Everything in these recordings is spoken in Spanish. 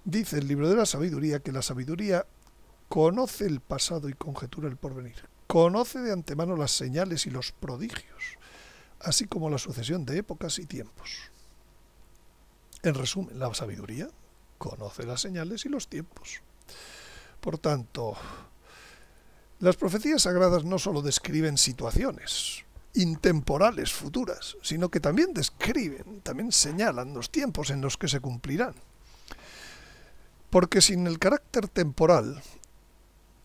Dice el libro de la sabiduría que la sabiduría conoce el pasado y conjetura el porvenir. Conoce de antemano las señales y los prodigios, así como la sucesión de épocas y tiempos. En resumen, la sabiduría conoce las señales y los tiempos. Por tanto, las profecías sagradas no solo describen situaciones intemporales, futuras, sino que también describen, también señalan los tiempos en los que se cumplirán. Porque sin el carácter temporal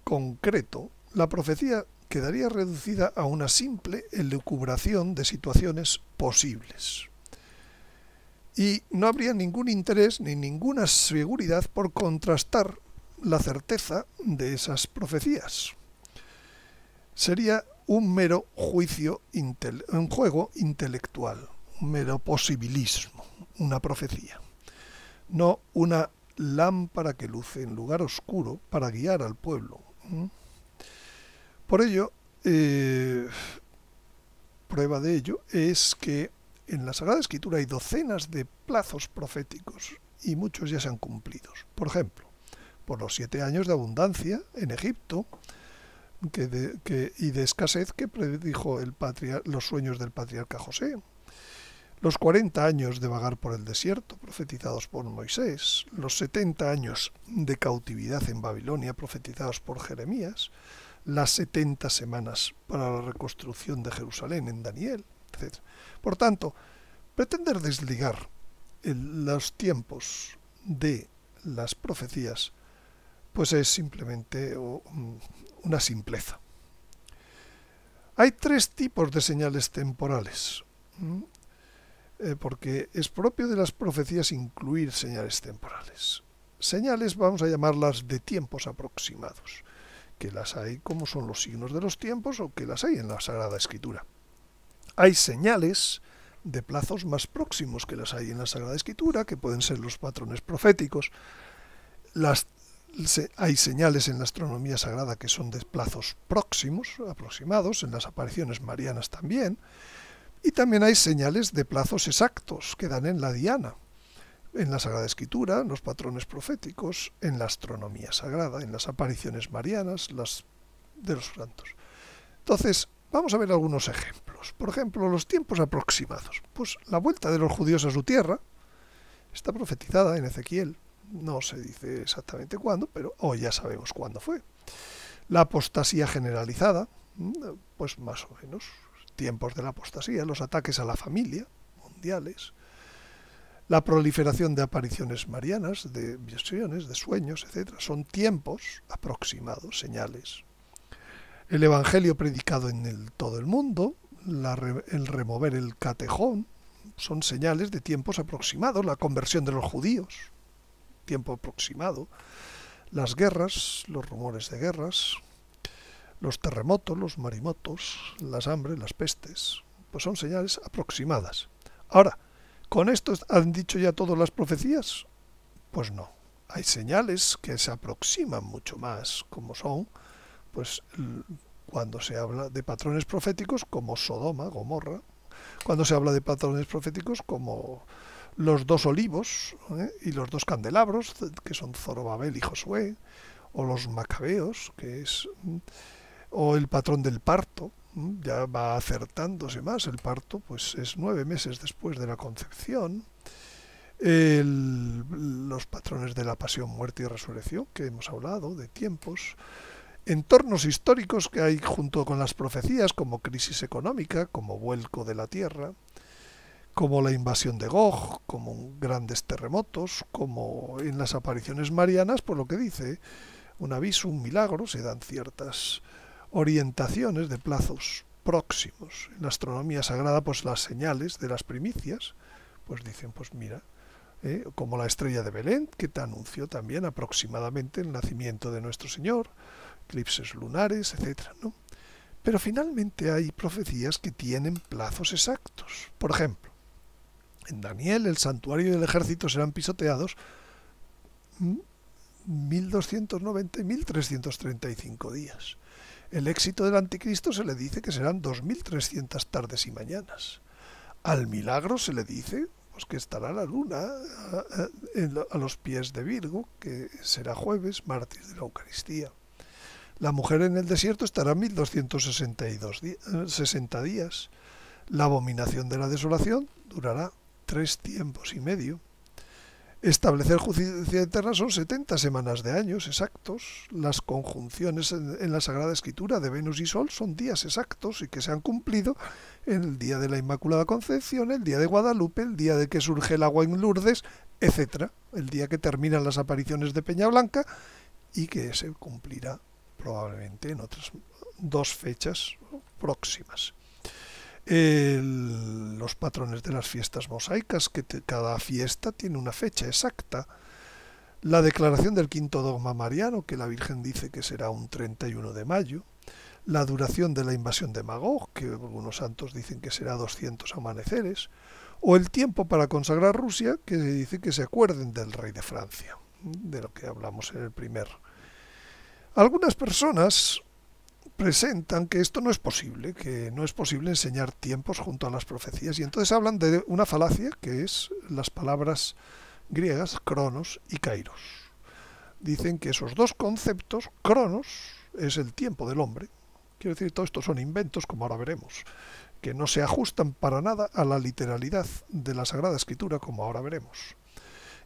concreto, la profecía quedaría reducida a una simple elucubración de situaciones posibles. Y no habría ningún interés ni ninguna seguridad por contrastar la certeza de esas profecías. Sería un mero un juego intelectual, un mero posibilismo, una profecía, no una lámpara que luce en lugar oscuro para guiar al pueblo. Por ello, prueba de ello es que en la Sagrada Escritura hay docenas de plazos proféticos y muchos ya se han cumplido. Por ejemplo, por los 7 años de abundancia en Egipto y de escasez que predijo los sueños del patriarca José, los 40 años de vagar por el desierto profetizados por Moisés, los 70 años de cautividad en Babilonia profetizados por Jeremías, las 70 semanas para la reconstrucción de Jerusalén en Daniel, etc. Por tanto, pretender desligar los tiempos de las profecías pues es simplemente una simpleza. Hay 3 tipos de señales temporales, porque es propio de las profecías incluir señales temporales. Señales vamos a llamarlas de tiempos aproximados, que las hay como son los signos de los tiempos o que las hay en la Sagrada Escritura. Hay señales de plazos más próximos que las hay en la Sagrada Escritura, que pueden ser los patrones proféticos. Hay señales en la astronomía sagrada que son de plazos próximos, aproximados, en las apariciones marianas también, y también hay señales de plazos exactos que dan en la diana, en la Sagrada Escritura, los patrones proféticos, en la astronomía sagrada, en las apariciones marianas, las de los santos. Entonces, vamos a ver algunos ejemplos. Por ejemplo, los tiempos aproximados. Pues la vuelta de los judíos a su tierra está profetizada en Ezequiel. No se dice exactamente cuándo, pero hoy ya sabemos cuándo fue. La apostasía generalizada, pues más o menos, tiempos de la apostasía, los ataques a la familia, mundiales, la proliferación de apariciones marianas, de visiones, de sueños, etc. Son tiempos aproximados, señales. El evangelio predicado en todo el mundo, el remover el catejón, son señales de tiempos aproximados, la conversión de los judíos, tiempo aproximado, las guerras, los rumores de guerras, los terremotos, los marimotos, las hambres, las pestes, pues son señales aproximadas. Ahora, ¿con esto han dicho ya todas las profecías? Pues no. Hay señales que se aproximan mucho más, como son, pues, cuando se habla de patrones proféticos como Sodoma, Gomorra, cuando se habla de patrones proféticos como los 2 olivos y los 2 candelabros, que son Zorobabel y Josué, o los macabeos, o el patrón del parto, ya va acertándose más. El parto pues es 9 meses después de la concepción. Los patrones de la pasión, muerte y resurrección, que hemos hablado, de tiempos. Entornos históricos que hay junto con las profecías, como crisis económica, como vuelco de la tierra, como la invasión de Gog, como grandes terremotos, como en las apariciones marianas, por lo que dice, un aviso, un milagro, se dan ciertas orientaciones de plazos próximos. En la astronomía sagrada, pues las señales de las primicias, pues dicen, pues mira, como la estrella de Belén, que te anunció también aproximadamente el nacimiento de nuestro Señor, eclipses lunares, etc., ¿no? Pero finalmente hay profecías que tienen plazos exactos. Por ejemplo, en Daniel el santuario y el ejército serán pisoteados 1290 y 1335 días. El éxito del anticristo se le dice que serán 2300 tardes y mañanas. Al milagro se le dice pues que estará la luna a los pies de Virgo, que será jueves, mártir de la Eucaristía. La mujer en el desierto estará 1260 días. La abominación de la desolación durará 3 tiempos y medio. Establecer justicia eterna son 70 semanas de años exactos. Las conjunciones en la Sagrada Escritura de Venus y Sol son días exactos y que se han cumplido en el día de la Inmaculada Concepción, el día de Guadalupe, el día de que surge el agua en Lourdes, etc. El día que terminan las apariciones de Peña Blanca y que se cumplirá probablemente en otras 2 fechas próximas. Los patrones de las fiestas mosaicas, que cada fiesta tiene una fecha exacta. La declaración del quinto dogma mariano, que la Virgen dice que será un 31 de mayo. La duración de la invasión de Magog, que algunos santos dicen que será 200 amaneceres. O el tiempo para consagrar Rusia, que se dice que se acuerden del rey de Francia, de lo que hablamos en el primer. Algunas personas presentan que esto no es posible, que no es posible enseñar tiempos junto a las profecías, y entonces hablan de una falacia que es las palabras griegas cronos y kairos. Dicen que esos 2 conceptos, cronos es el tiempo del hombre, quiero decir, todo esto son inventos, como ahora veremos, que no se ajustan para nada a la literalidad de la Sagrada Escritura, como ahora veremos.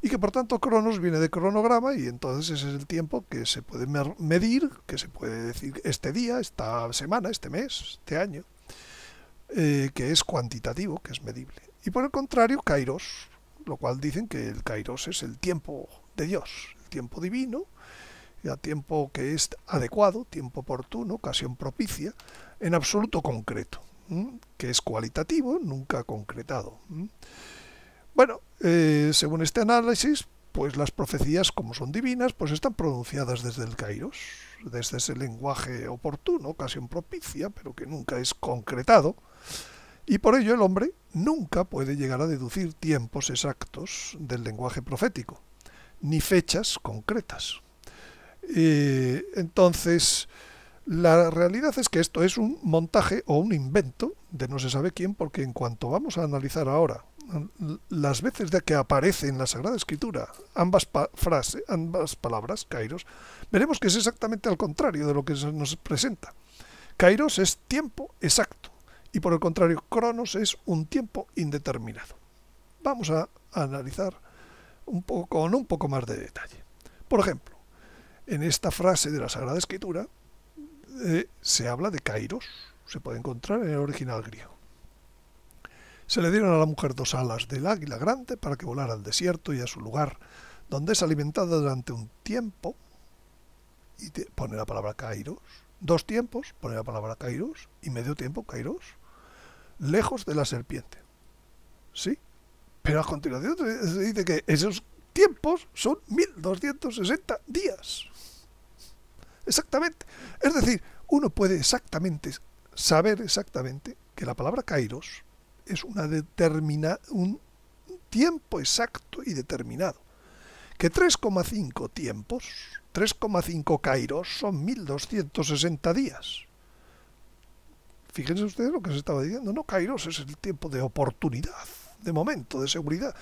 Y que por tanto cronos viene de cronograma y entonces ese es el tiempo que se puede medir, que se puede decir este día, esta semana, este mes, este año, que es cuantitativo, que es medible. Y por el contrario, kairos, lo cual dicen que el kairos es el tiempo de Dios, el tiempo divino, el tiempo que es adecuado, tiempo oportuno, ocasión propicia, en absoluto concreto, que es cualitativo, nunca concretado. Bueno, según este análisis, pues las profecías, como son divinas, pues están pronunciadas desde el kairos, desde ese lenguaje oportuno, ocasión propicia, pero que nunca es concretado, y por ello el hombre nunca puede llegar a deducir tiempos exactos del lenguaje profético, ni fechas concretas. Entonces, la realidad es que esto es un montaje o un invento de no se sabe quién, porque en cuanto vamos a analizar ahora las veces de que aparece en la Sagrada Escritura ambas palabras, kairos, veremos que es exactamente al contrario de lo que se nos presenta. Kairos es tiempo exacto y por el contrario cronos es un tiempo indeterminado. Vamos a analizar con un poco más de detalle. Por ejemplo, en esta frase de la Sagrada Escritura se habla de kairos, se puede encontrar en el original griego. Se le dieron a la mujer 2 alas del águila grande para que volara al desierto y a su lugar, donde es alimentada durante un tiempo, y pone la palabra kairos, 2 tiempos, pone la palabra kairos, y medio tiempo, kairos, lejos de la serpiente. ¿Sí? Pero a continuación se dice que esos tiempos son 1260 días. Exactamente. Es decir, uno puede saber exactamente que la palabra kairos es un tiempo exacto y determinado. Que 3,5 tiempos, 3,5 kairos son 1260 días. Fíjense ustedes lo que se estaba diciendo, no, kairos es el tiempo de oportunidad, de momento, de seguridad.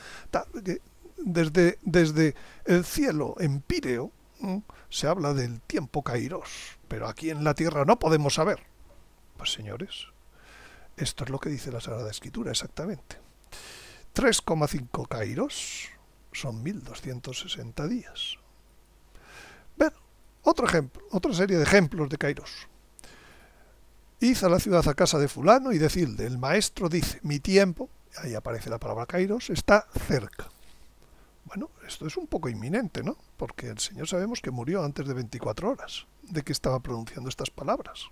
Desde el cielo empíreo se habla del tiempo kairos, pero aquí en la tierra no podemos saber. Pues señores, esto es lo que dice la Sagrada Escritura exactamente. 3,5 kairos son 1260 días. Bueno, otro ejemplo, otra serie de ejemplos de kairos. Id a la ciudad a casa de fulano y decidle, el maestro dice, mi tiempo, ahí aparece la palabra kairos, está cerca. Bueno, esto es un poco inminente, ¿no? Porque el Señor sabemos que murió antes de 24 horas de que estaba pronunciando estas palabras.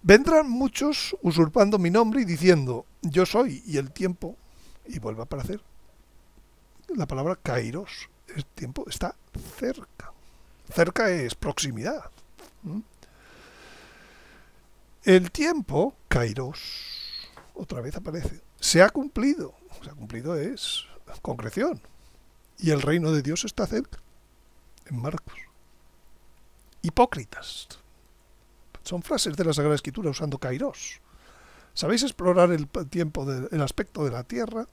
Vendrán muchos usurpando mi nombre y diciendo, yo soy, y el tiempo, y vuelve a aparecer la palabra kairos, el tiempo está cerca. Cerca es proximidad. El tiempo, kairos, otra vez aparece, se ha cumplido. Se ha cumplido es concreción. Y el reino de Dios está cerca. En Marcos. Hipócritas. Son frases de la Sagrada Escritura usando kairos. ¿Sabéis explorar el tiempo, el aspecto de la tierra?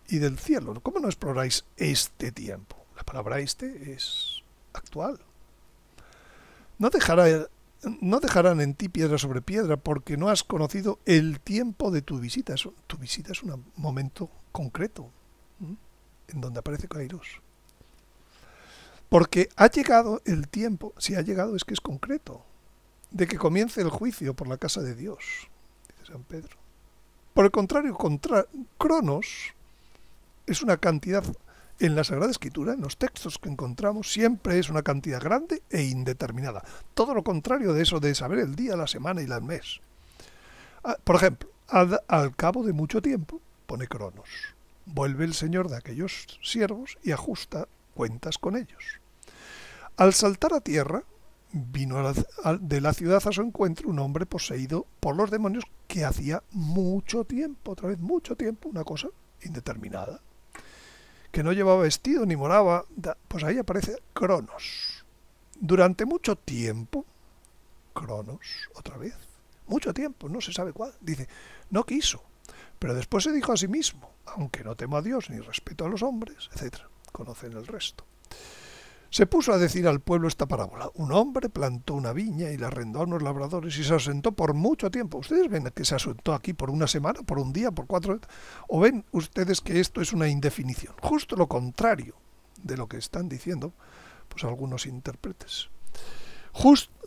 y del cielo. ¿Cómo no exploráis este tiempo? La palabra este es actual. No dejarán en ti piedra sobre piedra porque no has conocido el tiempo de tu visita. Tu visita es un momento concreto, ¿m? En donde aparece Kairos. Porque ha llegado el tiempo, si ha llegado es que es concreto, de que comience el juicio por la casa de Dios, dice San Pedro. Por el contrario, cronos es una cantidad en la Sagrada Escritura, en los textos que encontramos, siempre es una cantidad grande e indeterminada. Todo lo contrario de eso de saber el día, la semana y el mes. Por ejemplo, al cabo de mucho tiempo, pone cronos. Vuelve el Señor de aquellos siervos y ajusta cuentas con ellos. Al saltar a tierra, vino de la ciudad a su encuentro un hombre poseído por los demonios que hacía mucho tiempo, otra vez mucho tiempo, una cosa indeterminada, que no llevaba vestido ni moraba, pues ahí aparece Cronos. Durante mucho tiempo, Cronos, otra vez, mucho tiempo, no se sabe cuál, dice, no quiso, pero después se dijo a sí mismo, aunque no temo a Dios ni respeto a los hombres, etc. Conocen el resto. Se puso a decir al pueblo esta parábola. Un hombre plantó una viña y la arrendó a unos labradores y se asentó por mucho tiempo. ¿Ustedes ven que se asentó aquí por una semana, por un día, por 4? ¿O ven ustedes que esto es una indefinición? Justo lo contrario de lo que están diciendo, pues algunos intérpretes.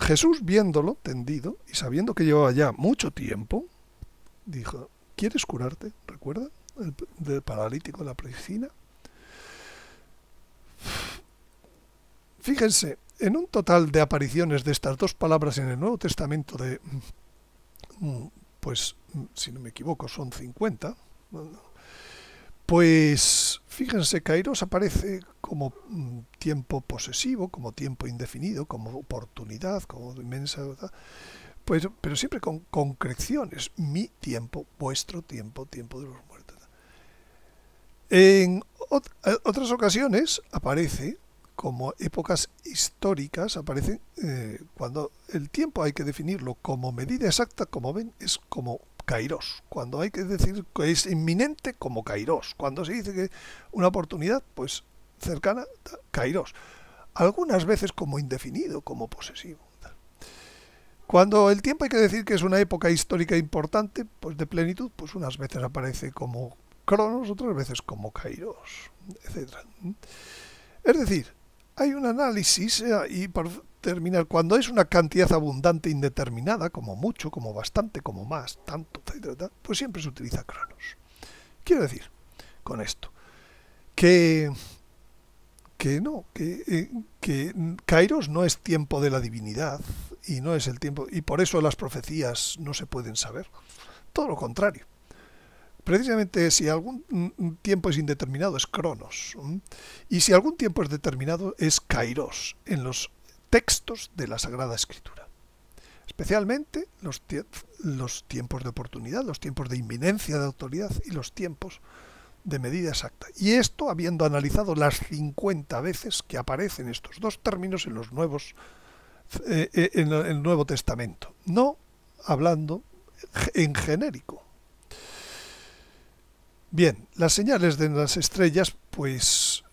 Jesús, viéndolo tendido y sabiendo que llevaba ya mucho tiempo, dijo, ¿quieres curarte? ¿Recuerdan? Del paralítico de la piscina. Fíjense, en un total de apariciones de estas dos palabras en el Nuevo Testamento de, pues, si no me equivoco, son 50, pues, fíjense, Kairos aparece como tiempo posesivo, como tiempo indefinido, como oportunidad, como inmensa, pues, pero siempre con concreciones, mi tiempo, vuestro tiempo, tiempo de los muertos. En otras ocasiones aparece como épocas históricas, aparecen cuando el tiempo hay que definirlo como medida exacta, como ven, es como Kairos. Cuando hay que decir que es inminente, como Kairos. Cuando se dice que una oportunidad, pues cercana, Kairos. Algunas veces como indefinido, como posesivo. Cuando el tiempo hay que decir que es una época histórica importante, pues de plenitud, pues unas veces aparece como Cronos, otras veces como Kairos, etc. Es decir, hay un análisis y para terminar, cuando es una cantidad abundante indeterminada, como mucho, como bastante, como más, tanto, etc., pues siempre se utiliza Cronos. Quiero decir con esto que Kairos no es tiempo de la divinidad y no es el tiempo, y por eso las profecías no se pueden saber. Todo lo contrario. Precisamente si algún tiempo es indeterminado es Cronos, y si algún tiempo es determinado es Kairos en los textos de la Sagrada Escritura. Especialmente los tiempos de oportunidad, los tiempos de inminencia de autoridad y los tiempos de medida exacta. Y esto habiendo analizado las 50 veces que aparecen estos dos términos en los en el Nuevo Testamento, no hablando en genérico. Bien, las señales de las estrellas, pues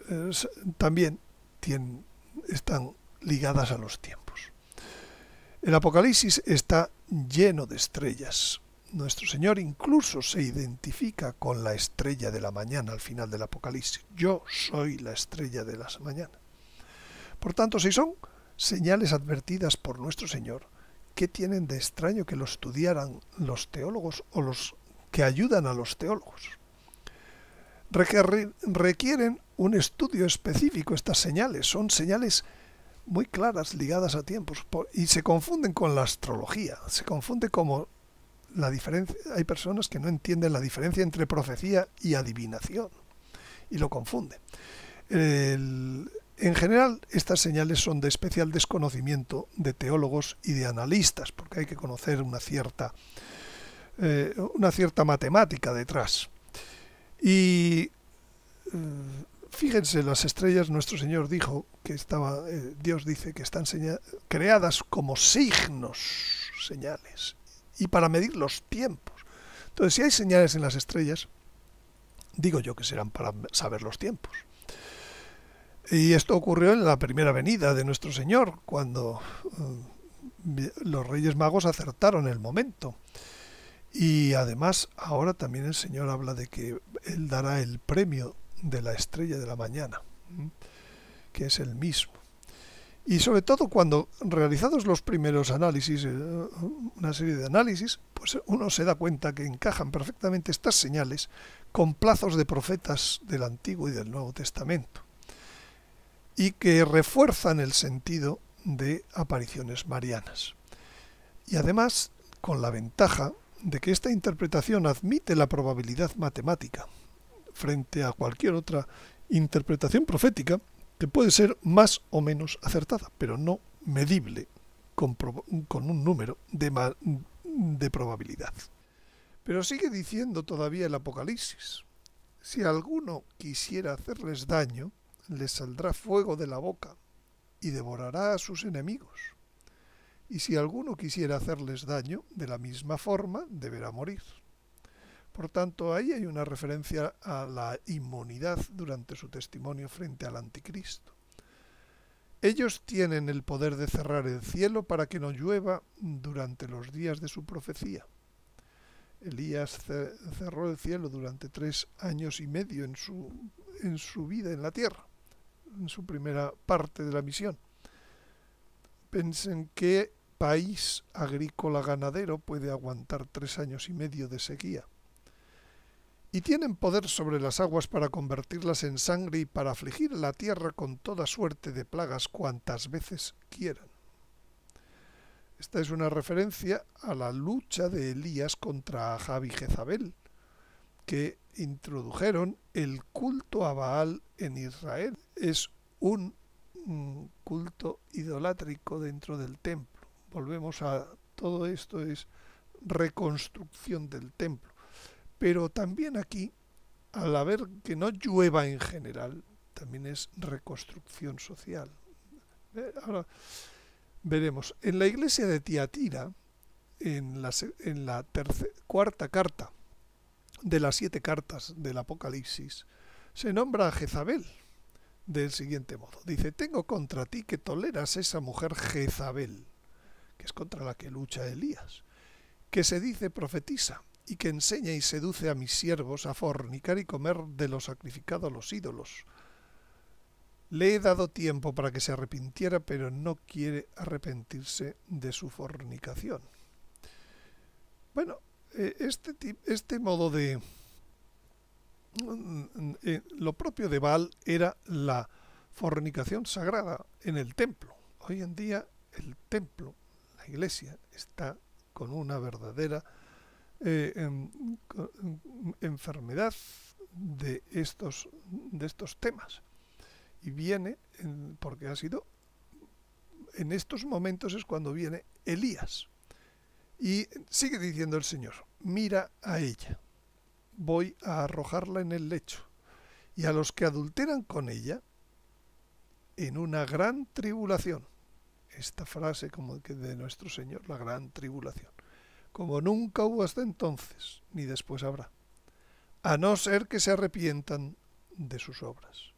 también están ligadas a los tiempos. El Apocalipsis está lleno de estrellas. Nuestro Señor incluso se identifica con la estrella de la mañana al final del Apocalipsis. Yo soy la estrella de la mañana. Por tanto, si son señales advertidas por nuestro Señor, ¿qué tienen de extraño que lo estudiaran los teólogos o los que ayudan a los teólogos? Requieren un estudio específico estas señales. Son señales muy claras, ligadas a tiempos, y se confunden con la astrología. Se confunde como la diferencia. Hay personas que no entienden la diferencia entre profecía y adivinación y lo confunden. En general, estas señales son de especial desconocimiento de teólogos y de analistas, porque hay que conocer una cierta matemática detrás. Y fíjense, las estrellas, nuestro Señor dijo que Dios dice que están creadas como signos, señales, y para medir los tiempos. Entonces, si hay señales en las estrellas, Digo yo que serán para saber los tiempos. Y esto ocurrió en la primera venida de nuestro Señor, cuando los Reyes Magos acertaron el momento. Y además ahora también el Señor habla de que Él dará el premio de la estrella de la mañana, que es el mismo. Y sobre todo cuando realizados los primeros análisis, una serie de análisis, pues uno se da cuenta que encajan perfectamente estas señales con plazos de profetas del Antiguo y del Nuevo Testamento, y que refuerzan el sentido de apariciones marianas. Y además con la ventaja de que esta interpretación admite la probabilidad matemática frente a cualquier otra interpretación profética, que puede ser más o menos acertada, pero no medible con un número de probabilidad. Pero sigue diciendo todavía el Apocalipsis: si alguno quisiera hacerles daño, les saldrá fuego de la boca y devorará a sus enemigos. Y si alguno quisiera hacerles daño, de la misma forma deberá morir. Por tanto, ahí hay una referencia a la inmunidad durante su testimonio frente al anticristo. Ellos tienen el poder de cerrar el cielo para que no llueva durante los días de su profecía. Elías cerró el cielo durante 3 años y medio en su vida en la tierra, en su primera parte de la misión. Piensen qué país agrícola ganadero puede aguantar 3 años y medio de sequía. Y tienen poder sobre las aguas para convertirlas en sangre y para afligir la tierra con toda suerte de plagas cuantas veces quieran. Esta es una referencia a la lucha de Elías contra Ahab y Jezabel, que introdujeron el culto a Baal en Israel. Es un culto idolátrico dentro del templo. Volvemos a todo esto, es reconstrucción del templo. Pero también aquí, al haber que no llueva en general, también es reconstrucción social. Ahora veremos. En la iglesia de Tiatira, en la cuarta carta de las 7 cartas del Apocalipsis, se nombra a Jezabel del siguiente modo. Dice: tengo contra ti que toleras esa mujer Jezabel, que es contra la que lucha Elías, que se dice profetisa, y que enseña y seduce a mis siervos a fornicar y comer de lo sacrificado a los ídolos. Le he dado tiempo para que se arrepintiera, pero no quiere arrepentirse de su fornicación. Bueno, este modo de... lo propio de Baal era la fornicación sagrada en el templo. Hoy en día el templo, la iglesia, está con una verdadera enfermedad de estos temas, y viene porque ha sido en estos momentos es cuando viene Elías, y sigue diciendo el Señor: mira a ella, voy a arrojarla en el lecho, y a los que adulteran con ella en una gran tribulación. Esta frase como que de nuestro Señor, la gran tribulación, como nunca hubo hasta entonces, ni después habrá, a no ser que se arrepientan de sus obras.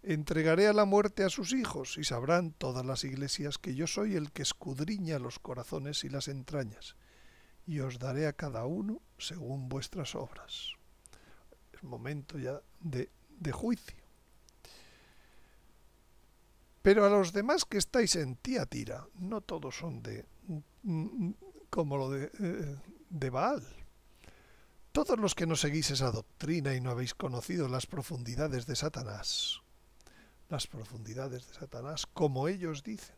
Entregaré a la muerte a sus hijos, y sabrán todas las iglesias que yo soy el que escudriña los corazones y las entrañas, y os daré a cada uno según vuestras obras. Es momento ya de juicio. Pero a los demás que estáis en Tiatira, no todos son como lo de Baal. Todos los que no seguís esa doctrina y no habéis conocido las profundidades de Satanás, como ellos dicen,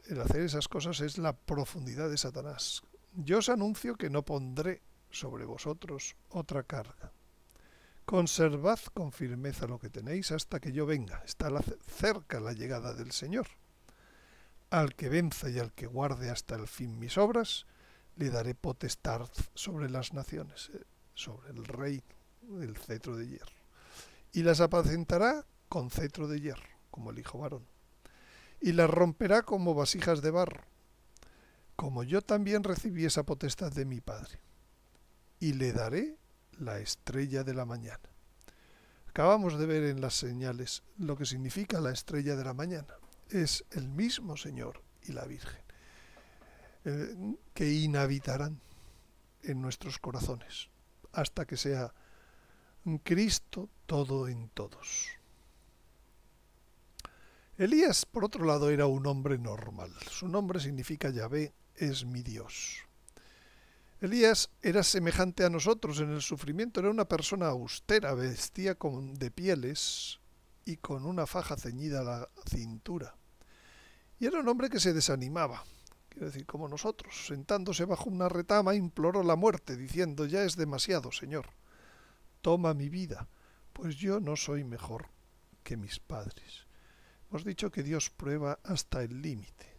el hacer esas cosas es la profundidad de Satanás. Yo os anuncio que no pondré sobre vosotros otra carga. Conservad con firmeza lo que tenéis hasta que yo venga. Está cerca la llegada del Señor. Al que venza y al que guarde hasta el fin mis obras, le daré potestad sobre las naciones, sobre el reino, el cetro de hierro. Y las apacentará con cetro de hierro, como el hijo varón. Y las romperá como vasijas de barro, como yo también recibí esa potestad de mi Padre. Y le daré la estrella de la mañana. Acabamos de ver en las señales lo que significa la estrella de la mañana. Es el mismo Señor y la Virgen, que inhabitarán en nuestros corazones hasta que sea Cristo todo en todos. Elías, por otro lado, era un hombre normal. Su nombre significa Yahvé es mi Dios. Elías era semejante a nosotros en el sufrimiento, era una persona austera, vestía de pieles y con una faja ceñida a la cintura. Y era un hombre que se desanimaba, quiero decir, como nosotros, sentándose bajo una retama, imploró la muerte, diciendo: ya es demasiado, Señor, toma mi vida, pues yo no soy mejor que mis padres. Hemos dicho que Dios prueba hasta el límite.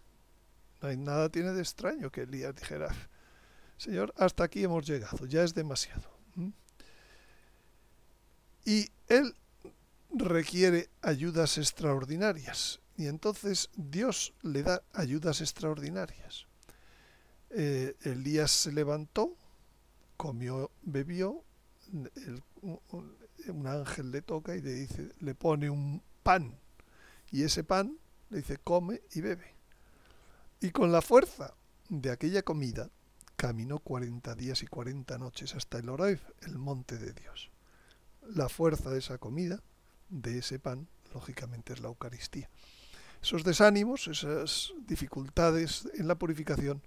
Nada tiene de extraño que Elías dijera: Señor, hasta aquí hemos llegado, ya es demasiado. Y él requiere ayudas extraordinarias, y entonces Dios le da ayudas extraordinarias. Elías se levantó, comió, bebió, un ángel le toca y le pone un pan, y ese pan le dice: come y bebe. Y con la fuerza de aquella comida caminó 40 días y 40 noches hasta el Horeb, el monte de Dios. La fuerza de esa comida, de ese pan, lógicamente es la Eucaristía. Esos desánimos, esas dificultades en la purificación,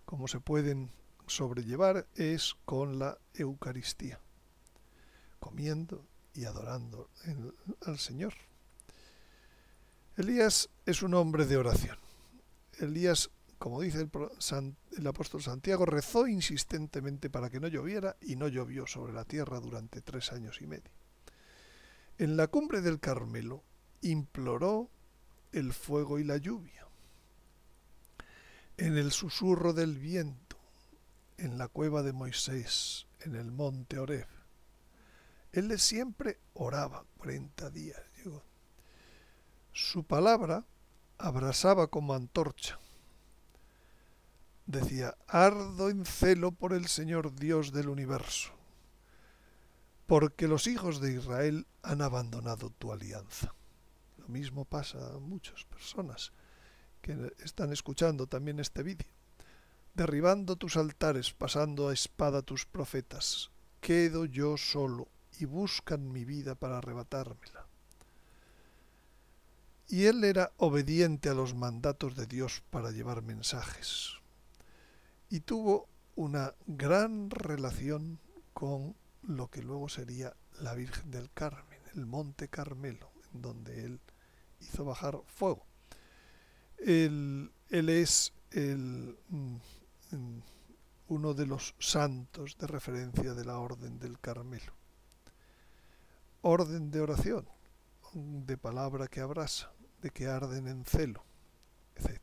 como se pueden sobrellevar, es con la Eucaristía, comiendo y adorando al Señor. Elías es un hombre de oración. Elías, como dice el apóstol Santiago, rezó insistentemente para que no lloviera, y no llovió sobre la tierra durante 3 años y medio. En la cumbre del Carmelo imploró el fuego y la lluvia. En el susurro del viento, en la cueva de Moisés, en el monte Horeb, él siempre oraba 40 días. Su palabra abrasaba como antorcha. Decía: ardo en celo por el Señor Dios del universo, porque los hijos de Israel han abandonado tu alianza. Lo mismo pasa a muchas personas que están escuchando también este vídeo. Derribando tus altares, pasando a espada tus profetas, quedo yo solo y buscan mi vida para arrebatármela. Y él era obediente a los mandatos de Dios para llevar mensajes. Y tuvo una gran relación con lo que luego sería la Virgen del Carmen, el Monte Carmelo, en donde él hizo bajar fuego. Él es uno de los santos de referencia de la Orden del Carmelo. Orden de oración, de palabra que abrasa, de que arden en celo, etc.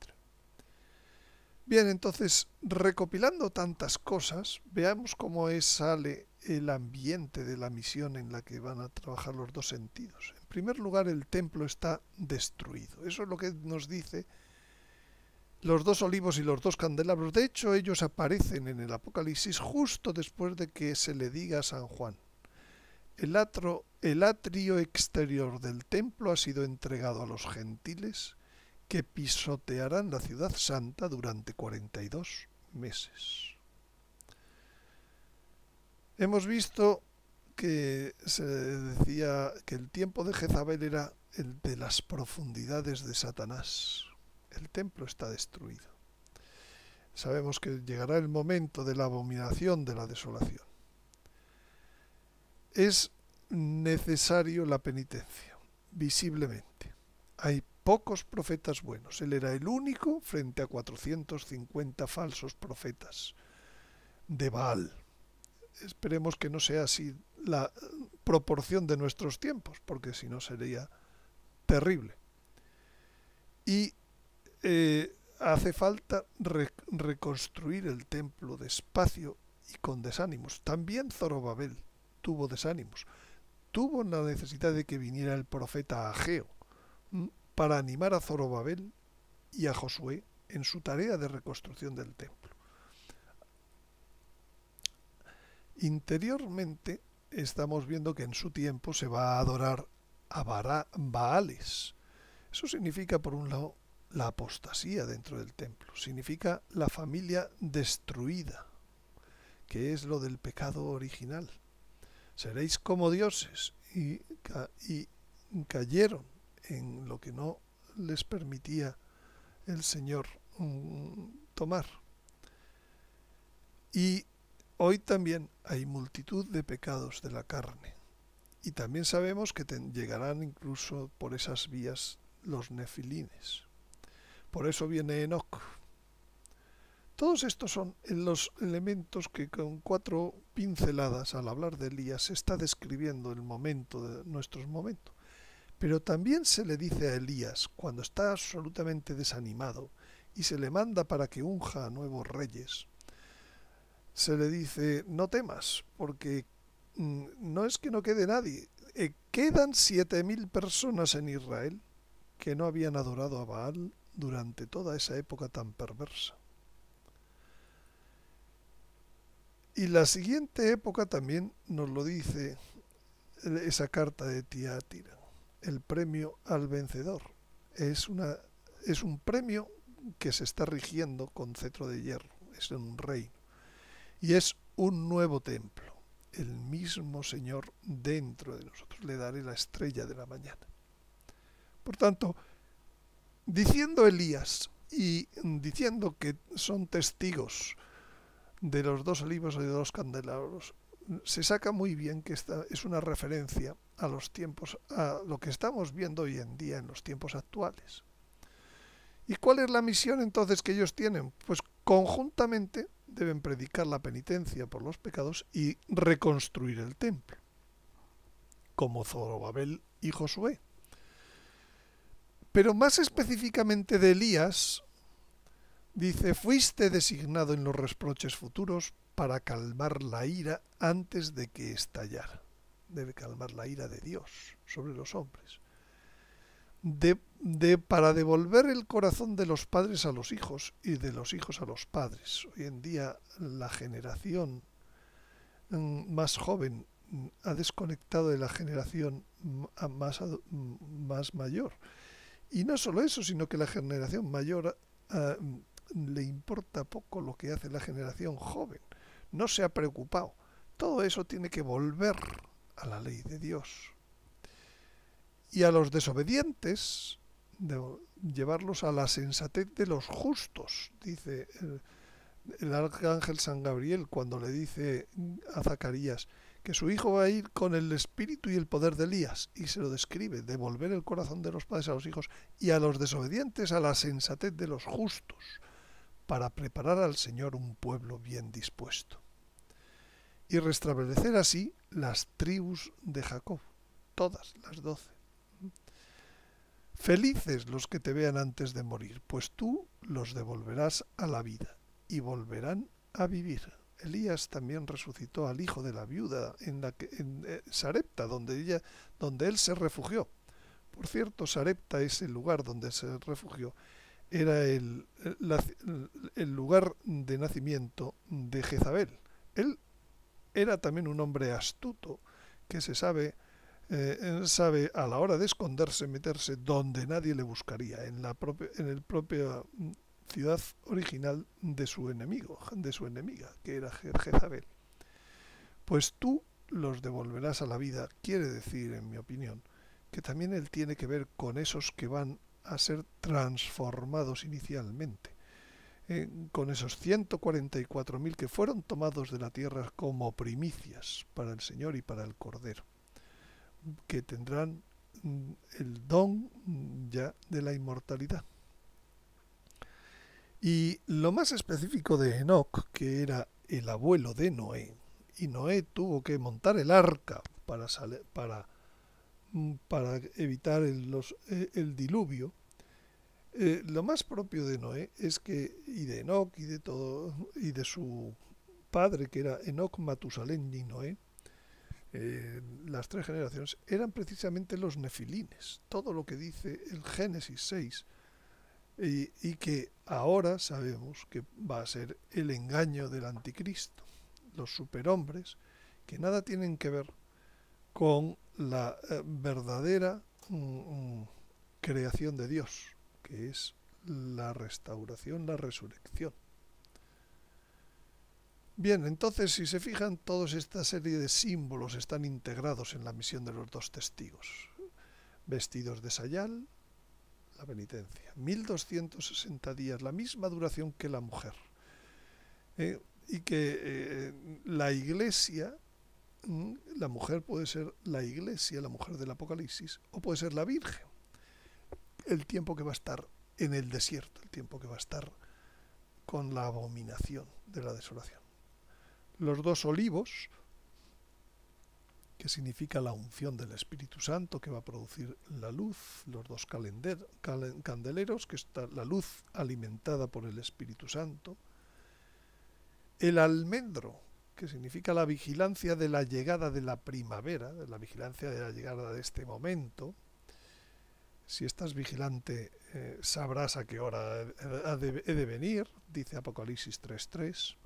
Bien, entonces, recopilando tantas cosas, veamos cómo sale el ambiente de la misión en la que van a trabajar los dos sentidos. En primer lugar, el templo está destruido. Eso es lo que nos dice los 2 olivos y los 2 candelabros. De hecho, ellos aparecen en el Apocalipsis justo después de que se le diga a San Juan: el atrio exterior del templo ha sido entregado a los gentiles, que pisotearán la ciudad santa durante 42 meses. Hemos visto que se decía que el tiempo de Jezabel era el de las profundidades de Satanás. El templo está destruido. Sabemos que llegará el momento de la abominación de la desolación. Es necesario la penitencia, visiblemente. Hay pocos profetas buenos. Él era el único frente a 450 falsos profetas de Baal. Esperemos que no sea así la proporción de nuestros tiempos, porque si no sería terrible. Y hace falta reconstruir el templo despacio y con desánimos. También Zorobabel tuvo desánimos. Tuvo la necesidad de que viniera el profeta Ageo para animar a Zorobabel y a Josué en su tarea de reconstrucción del templo. Interiormente estamos viendo que en su tiempo se va a adorar a Baales. Eso significa, por un lado, la apostasía dentro del templo, significa la familia destruida, que es lo del pecado original. Seréis como dioses, y cayeron en lo que no les permitía el Señor tomar. Y hoy también hay multitud de pecados de la carne. Y también sabemos que llegarán incluso por esas vías los nefilines. Por eso viene Enoc. Todos estos son los elementos que con 4 pinceladas al hablar de Elías se está describiendo el momento de nuestros momentos. Pero también se le dice a Elías, cuando está absolutamente desanimado y se le manda para que unja a nuevos reyes, se le dice, no temas, porque no es que no quede nadie, quedan 7.000 personas en Israel que no habían adorado a Baal durante toda esa época tan perversa. Y la siguiente época también nos lo dice esa carta de Tiátira, el premio al vencedor. Es un premio que se está rigiendo con cetro de hierro, es un reino. Y es un nuevo templo. El mismo Señor dentro de nosotros. Le daré la estrella de la mañana. Por tanto, diciendo Elías y diciendo que son testigos de los 2 olivos y de 2 candelabros, se saca muy bien que esta es una referencia a los tiempos, a lo que estamos viendo hoy en día en los tiempos actuales. ¿Y cuál es la misión entonces que ellos tienen? Pues conjuntamente deben predicar la penitencia por los pecados y reconstruir el templo, como Zorobabel y Josué. Pero más específicamente de Elías, dice, fuiste designado en los reproches futuros para calmar la ira antes de que estallara. Debe calmar la ira de Dios sobre los hombres. Para devolver el corazón de los padres a los hijos y de los hijos a los padres. Hoy en día la generación más joven ha desconectado de la generación más mayor. Y no solo eso, sino que la generación mayor le importa poco lo que hace la generación joven. No se ha preocupado. Todo eso tiene que volver a la ley de Dios. Y a los desobedientes, llevarlos a la sensatez de los justos, dice el arcángel San Gabriel cuando le dice a Zacarías que su hijo va a ir con el espíritu y el poder de Elías, y se lo describe, devolver el corazón de los padres a los hijos y a los desobedientes a la sensatez de los justos, para preparar al Señor un pueblo bien dispuesto. Y restablecer así las tribus de Jacob, todas las 12. Felices los que te vean antes de morir, pues tú los devolverás a la vida y volverán a vivir. Elías también resucitó al hijo de la viuda en Sarepta, donde él se refugió. Por cierto, Sarepta es el lugar donde se refugió. Era el lugar de nacimiento de Jezabel. Él era también un hombre astuto que sabe a la hora de esconderse, meterse donde nadie le buscaría, en la propia ciudad original de su enemigo, de su enemiga, que era Jezabel. Pues tú los devolverás a la vida, quiere decir, en mi opinión, que también él tiene que ver con esos que van a ser transformados inicialmente, con esos 144.000 que fueron tomados de la tierra como primicias para el Señor y para el Cordero, que tendrán el don ya de la inmortalidad. Y lo más específico de Enoc, que era el abuelo de Noé, y Noé tuvo que montar el arca para evitar el diluvio. Lo más propio de Noé es que, y de Enoc y de todo, y de su padre, que era Enoc, Matusalén y Noé, las 3 generaciones eran precisamente los nefilines, todo lo que dice el Génesis 6, y que ahora sabemos que va a ser el engaño del anticristo, los superhombres, que nada tienen que ver con la verdadera creación de Dios, que es la restauración, la resurrección. Bien, entonces, si se fijan, toda esta serie de símbolos están integrados en la misión de los dos testigos. Vestidos de sayal, la penitencia. 1260 días, la misma duración que la mujer. Y que la Iglesia, la mujer puede ser la Iglesia, la mujer del Apocalipsis, o puede ser la Virgen. El tiempo que va a estar en el desierto, el tiempo que va a estar con la abominación de la desolación. Los dos olivos, que significa la unción del Espíritu Santo que va a producir la luz, los dos candeleros, que está la luz alimentada por el Espíritu Santo, el almendro, que significa la vigilancia de la llegada de la primavera, de la vigilancia de la llegada de este momento. Si estás vigilante, sabrás a qué hora he de venir, dice Apocalipsis 3.3.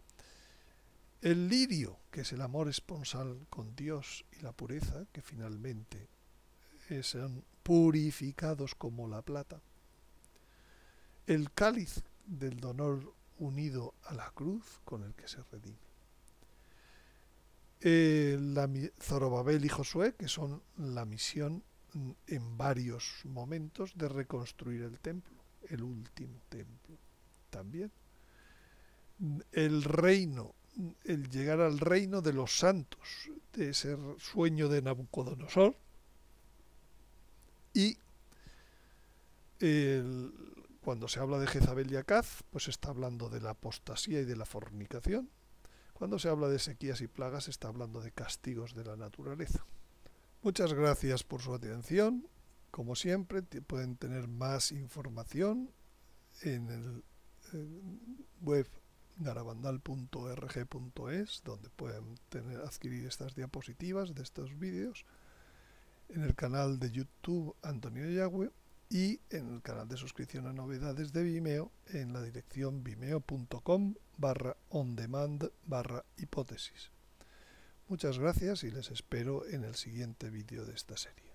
El lirio, que es el amor esponsal con Dios y la pureza, que finalmente son purificados como la plata. El cáliz del dolor unido a la cruz con el que se redime. Zorobabel y Josué, que son la misión en varios momentos de reconstruir el templo, el último templo también. El reino, el llegar al reino de los santos, de ese sueño de Nabucodonosor, y cuando se habla de Jezabel y Acaz, pues se está hablando de la apostasía y de la fornicación. Cuando se habla de sequías y plagas, se está hablando de castigos de la naturaleza. Muchas gracias por su atención. Como siempre, pueden tener más información en el web garabandal.org.es, donde pueden adquirir estas diapositivas de estos vídeos, en el canal de YouTube Antonio Yagüe y en el canal de suscripción a novedades de Vimeo en la dirección vimeo.com/ondemand/hipótesis. Muchas gracias y les espero en el siguiente vídeo de esta serie.